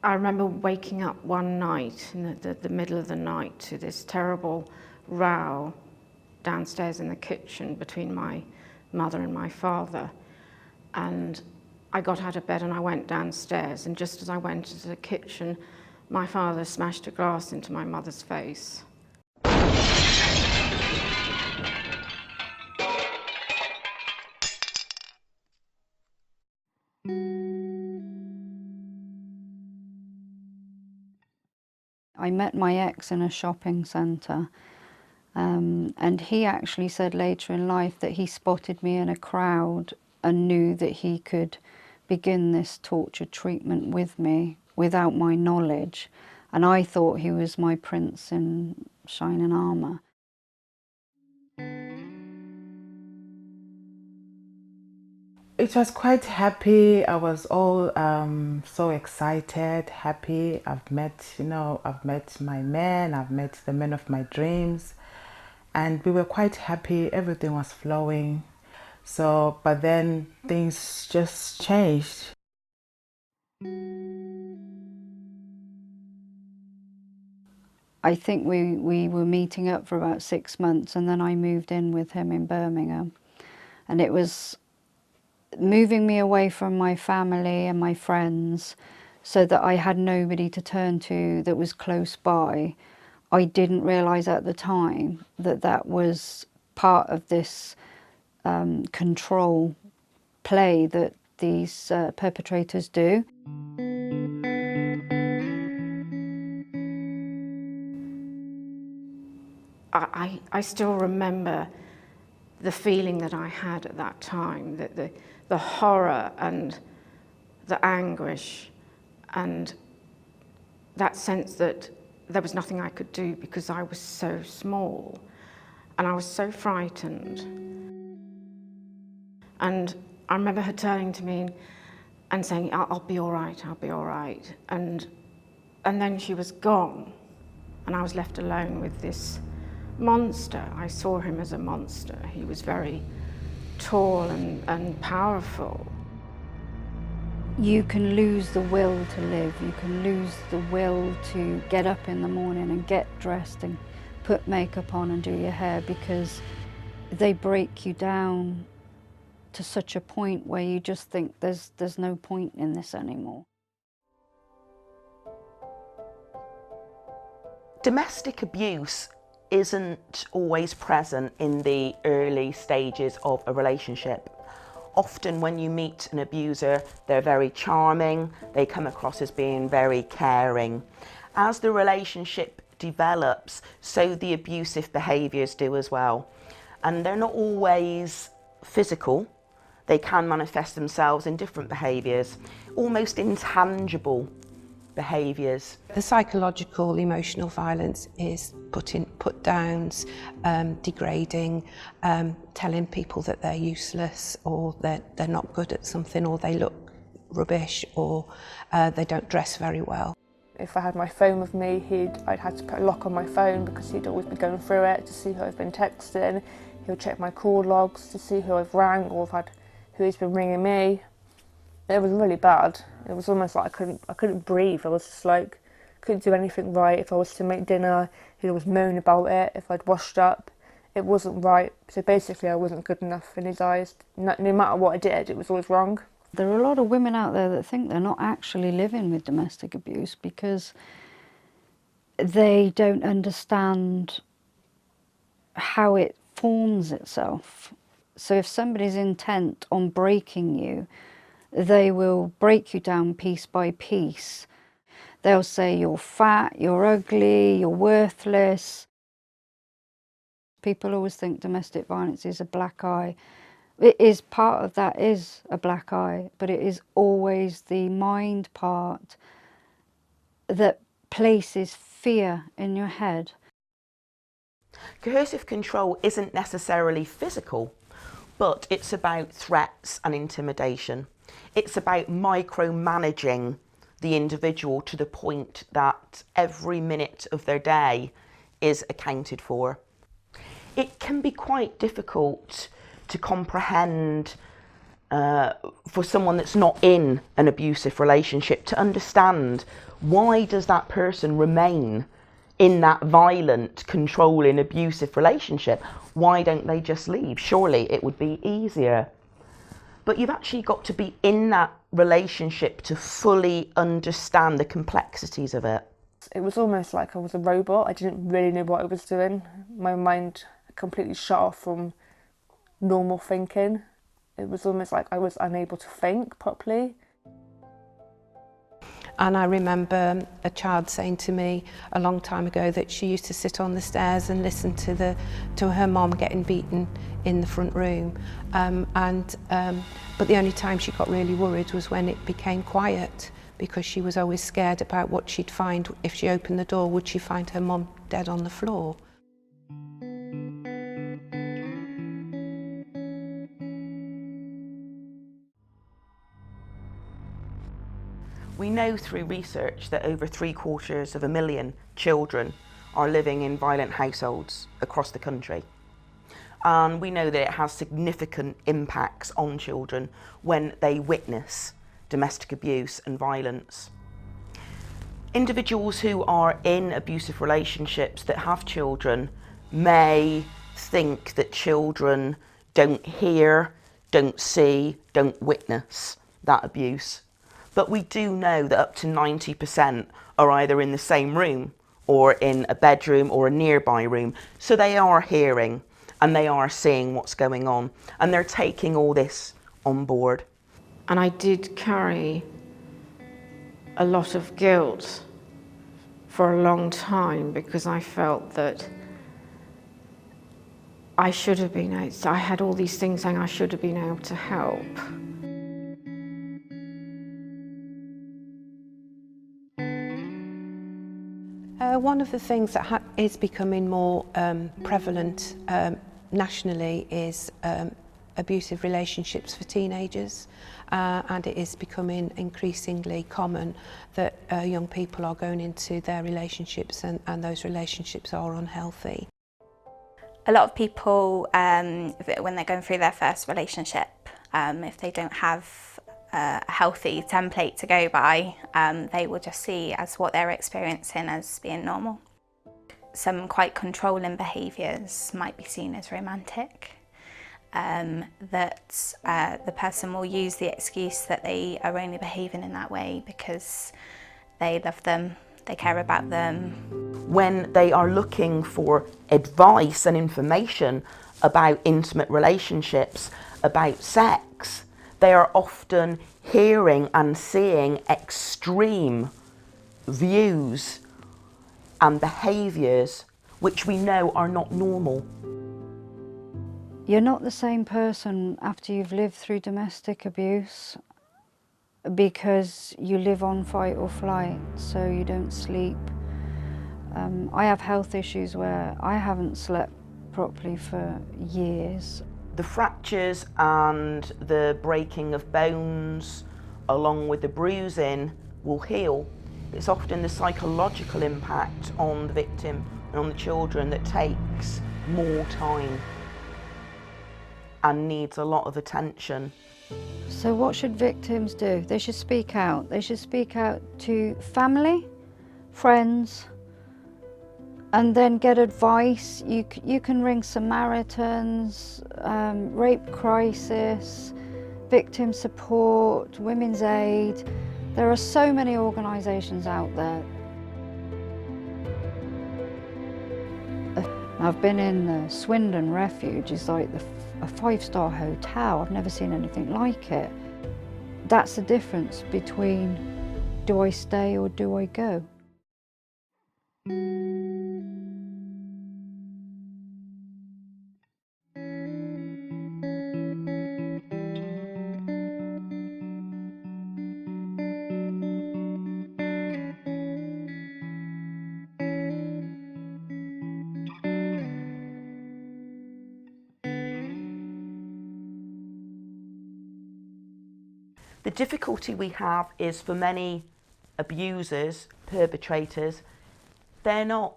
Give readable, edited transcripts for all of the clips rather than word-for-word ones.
I remember waking up one night in the middle of the night to this terrible row downstairs in the kitchen between my mother and my father. And I got out of bed and I went downstairs, and just as I went into the kitchen, my father smashed a glass into my mother's face. I met my ex in a shopping centre, and he actually said later in life that he spotted me in a crowd and knew that he could begin this torture treatment with me without my knowledge, and I thought he was my prince in shining armour. It was quite happy. I was all so excited, happy. I've met my man, I've met the man of my dreams, and we were quite happy. Everything was flowing. So, but then things just changed. I think we were meeting up for about 6 months, and then I moved in with him in Birmingham, and it was moving me away from my family and my friends so that I had nobody to turn to that was close by. I didn't realise at the time that that was part of this control play that these perpetrators do. I still remember the feeling that I had at that time, that the horror and the anguish and that sense that there was nothing I could do because I was so small and I was so frightened. And I remember her turning to me and saying, I'll be all right, I'll be all right. And then she was gone, and I was left alone with this monster. I saw him as a monster. He was very tall and powerful. You can lose the will to live. You can lose the will to get up in the morning and get dressed and put makeup on and do your hair, because they break you down to such a point where you just think there's no point in this anymore. Domestic abuse isn't always present in the early stages of a relationship. Often when you meet an abuser, they're very charming, they come across as being very caring. As the relationship develops, so the abusive behaviours do as well. And they're not always physical. They can manifest themselves in different behaviours, almost intangible behaviours. The psychological, emotional violence is put downs, degrading, telling people that they're useless or they're not good at something, or they look rubbish, or they don't dress very well. If I had my phone with me, I'd had to put a lock on my phone because he'd always be going through it to see who I've been texting. He'll check my call logs to see who I've rang or who he's been ringing me. It was really bad. It was almost like I couldn't breathe. I was just like, couldn't do anything right. If I was to make dinner, he'd always moan about it. If I'd washed up, it wasn't right. So basically I wasn't good enough in his eyes. No matter what I did, it was always wrong. There are a lot of women out there that think they're not actually living with domestic abuse because they don't understand how it forms itself. So if somebody's intent on breaking you, they will break you down piece by piece. They'll say you're fat, you're ugly, you're worthless. People always think domestic violence is a black eye. It is, part of that is a black eye, but it is always the mind part that places fear in your head. Coercive control isn't necessarily physical, but it's about threats and intimidation. It's about micromanaging the individual to the point that every minute of their day is accounted for. It can be quite difficult to comprehend for someone that's not in an abusive relationship to understand, why does that person remain in that violent, controlling, abusive relationship? Why don't they just leave? Surely it would be easier. But you've actually got to be in that relationship to fully understand the complexities of it. It was almost like I was a robot. I didn't really know what I was doing. My mind completely shut off from normal thinking. It was almost like I was unable to think properly. And I remember a child saying to me a long time ago that she used to sit on the stairs and listen to her mom getting beaten in the front room. But the only time she got really worried was when it became quiet, because she was always scared about what she'd find if she opened the door. Would she find her mom dead on the floor? We know through research that over 750,000 children are living in violent households across the country. And we know that it has significant impacts on children when they witness domestic abuse and violence. Individuals who are in abusive relationships that have children may think that children don't hear, don't see, don't witness that abuse. But we do know that up to 90% are either in the same room or in a bedroom or a nearby room. So they are hearing and they are seeing what's going on, and they're taking all this on board. And I did carry a lot of guilt for a long time, because I felt that I should have been able to, I had all these things saying I should have been able to help. One of the things that is becoming more prevalent nationally is abusive relationships for teenagers, and it is becoming increasingly common that young people are going into their relationships and those relationships are unhealthy. A lot of people, when they're going through their first relationship, if they don't have a healthy template to go by, they will just see as what they're experiencing as being normal. Some quite controlling behaviours might be seen as romantic, that the person will use the excuse that they are only behaving in that way because they love them, they care about them. When they are looking for advice and information about intimate relationships, about sex, they are often hearing and seeing extreme views and behaviours which we know are not normal. You're not the same person after you've lived through domestic abuse, because you live on fight or flight, so you don't sleep. I have health issues where I haven't slept properly for years. The fractures and the breaking of bones, along with the bruising, will heal. It's often the psychological impact on the victim and on the children that takes more time and needs a lot of attention. So what should victims do? They should speak out. They should speak out to family, friends, and then get advice. You can ring Samaritans, Rape Crisis, Victim Support, Women's Aid. There are so many organisations out there. I've been in the Swindon Refuge. It's like a 5-star hotel. I've never seen anything like it. That's the difference between do I stay or do I go? The difficulty we have is for many abusers, perpetrators, they're not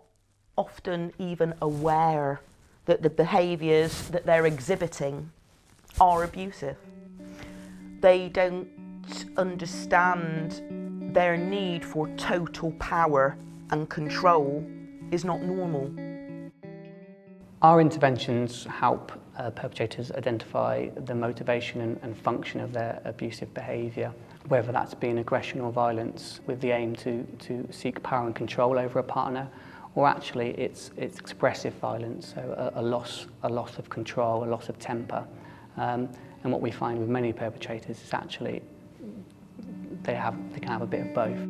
often even aware that the behaviours that they're exhibiting are abusive. they don't understand their need for total power and control is not normal. Our interventions help perpetrators identify the motivation and function of their abusive behaviour, whether that's been aggression or violence with the aim to seek power and control over a partner, or actually it's expressive violence, so a loss of control, a loss of temper. And what we find with many perpetrators is actually they can have a bit of both.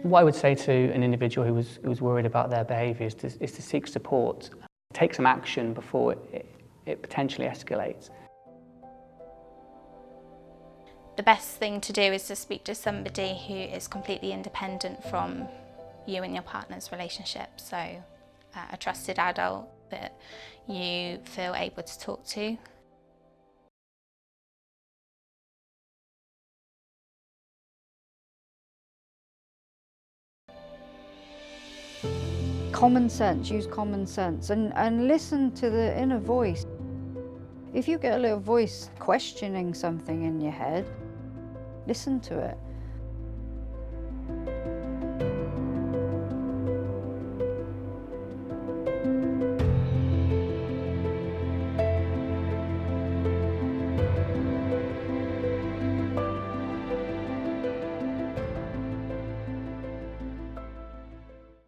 What I would say to an individual who was worried about their behaviour is to seek support, take some action before it potentially escalates. The best thing to do is to speak to somebody who is completely independent from you and your partner's relationship, so a trusted adult that you feel able to talk to. Common sense, use common sense and listen to the inner voice. If you get a little voice questioning something in your head, listen to it.